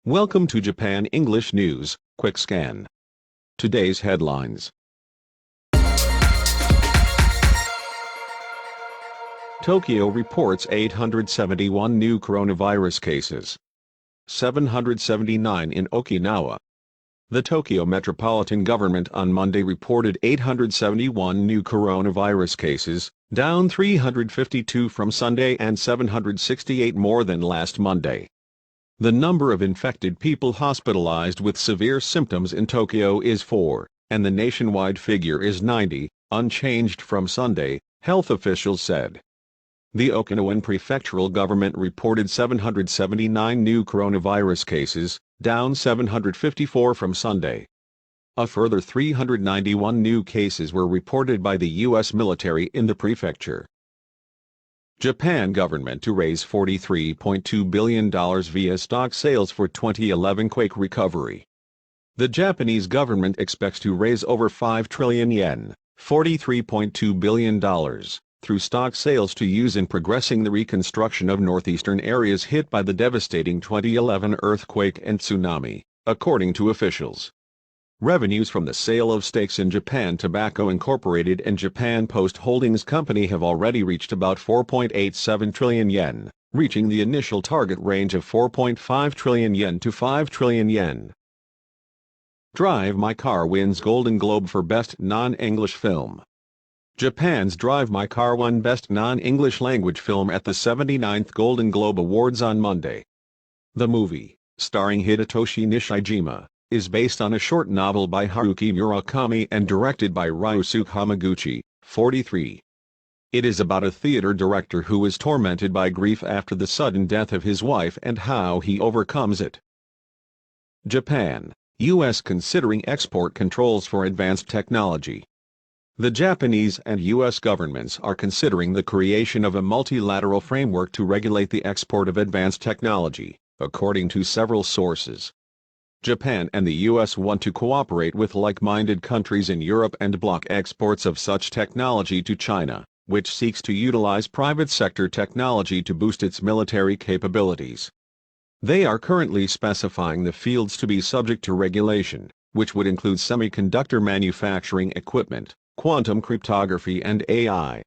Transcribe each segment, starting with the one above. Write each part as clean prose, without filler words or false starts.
Welcome to Japan English News, Quick Scan. Today's headlines. Tokyo reports 871 new coronavirus cases. 779 in Okinawa. The Tokyo metropolitan government on Monday reported 871 new coronavirus cases, down 352 from Sunday and 768 more than last Monday. The number of infected people hospitalized with severe symptoms in Tokyo is 4, and the nationwide figure is 90, unchanged from Sunday, health officials said. The Okinawan prefectural government reported 779 new coronavirus cases, down 754 from Sunday. A further 391 new cases were reported by the U.S. military in the prefecture. Japan government to raise $43.2 billion via stock sales for 2011 quake recovery. The Japanese government expects to raise over 5 trillion yen, $43.2 billion, through stock sales to use in progressing the reconstruction of northeastern areas hit by the devastating 2011 earthquake and tsunami, according to officials. Revenues from the sale of stakes in Japan Tobacco Incorporated and Japan Post Holdings Company have already reached about 4.87 trillion yen, reaching the initial target range of 4.5 trillion yen to 5 trillion yen. Drive My Car wins Golden Globe for Best Non-English Film. Japan's Drive My Car won Best Non-English Language Film at the 79th Golden Globe Awards on Monday. The movie, starring Hidetoshi Nishijima, is based on a short novel by Haruki Murakami and directed by Ryusuke Hamaguchi, 43. It is about a theater director who is tormented by grief after the sudden death of his wife and how he overcomes it. Japan, U.S. considering export controls for advanced technology. The Japanese and U.S. governments are considering the creation of a multilateral framework to regulate the export of advanced technology, according to several sources. Japan and the U.S. want to cooperate with like-minded countries in Europe and block exports of such technology to China, which seeks to utilize private sector technology to boost its military capabilities. They are currently specifying the fields to be subject to regulation, which would include semiconductor manufacturing equipment, quantum cryptography and AI.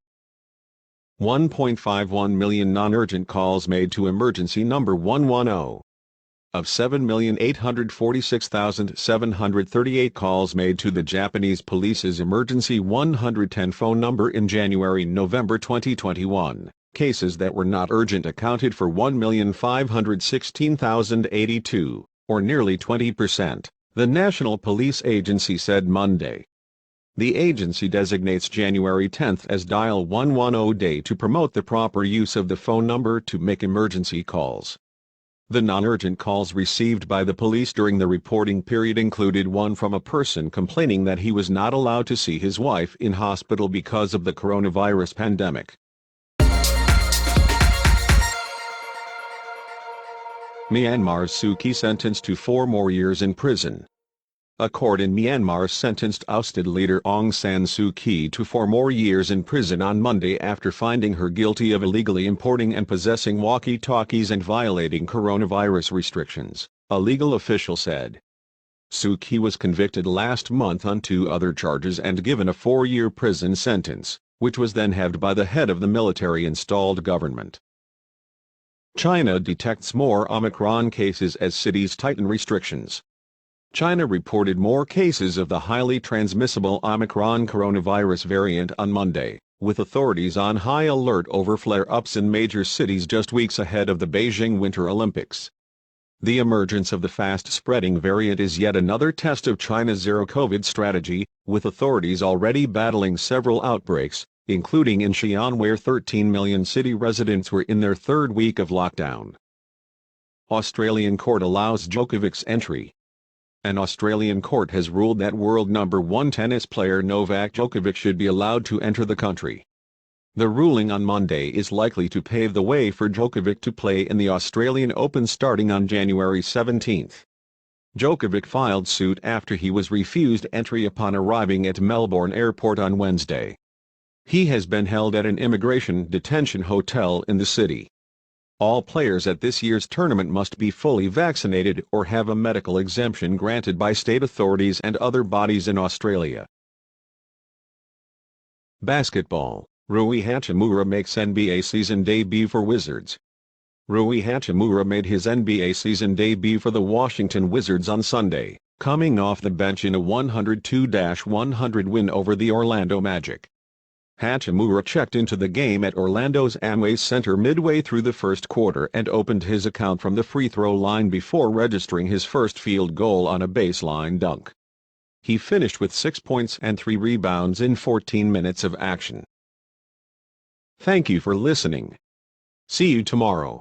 1.51 million non-urgent calls made to emergency number 110. Of 7,846,738 calls made to the Japanese police's emergency 110 phone number in January-November 2021, cases that were not urgent accounted for 1,516,082, or nearly 20%, the National Police Agency said Monday. The agency designates January 10 as Dial 110 Day to promote the proper use of the phone number to make emergency calls. The non-urgent calls received by the police during the reporting period included one from a person complaining that he was not allowed to see his wife in hospital because of the coronavirus pandemic. Myanmar's Suu Kyi sentenced to 4 more years in prison. A court in Myanmar sentenced ousted leader Aung San Suu Kyi to 4 more years in prison on Monday after finding her guilty of illegally importing and possessing walkie-talkies and violating coronavirus restrictions, a legal official said. Suu Kyi was convicted last month on 2 other charges and given a 4-year prison sentence, which was then halved by the head of the military-installed government. China detects more Omicron cases as cities tighten restrictions. China reported more cases of the highly transmissible Omicron coronavirus variant on Monday, with authorities on high alert over flare-ups in major cities just weeks ahead of the Beijing Winter Olympics. The emergence of the fast-spreading variant is yet another test of China's zero-COVID strategy, with authorities already battling several outbreaks, including in Xi'an where 13 million city residents were in their 3rd week of lockdown. Australian court allows Djokovic's entry. An Australian court has ruled that world number 1 tennis player Novak Djokovic should be allowed to enter the country. The ruling on Monday is likely to pave the way for Djokovic to play in the Australian Open starting on January 17. Djokovic filed suit after he was refused entry upon arriving at Melbourne Airport on Wednesday. He has been held at an immigration detention hotel in the city. All players at this year's tournament must be fully vaccinated or have a medical exemption granted by state authorities and other bodies in Australia. Basketball, Rui Hachimura makes NBA season debut for Wizards. Rui Hachimura made his NBA season debut for the Washington Wizards on Sunday, coming off the bench in a 102-100 win over the Orlando Magic. Hachimura checked into the game at Orlando's Amway Center midway through the first quarter and opened his account from the free throw line before registering his first field goal on a baseline dunk. He finished with 6 points and 3 rebounds in 14 minutes of action. Thank you for listening. See you tomorrow.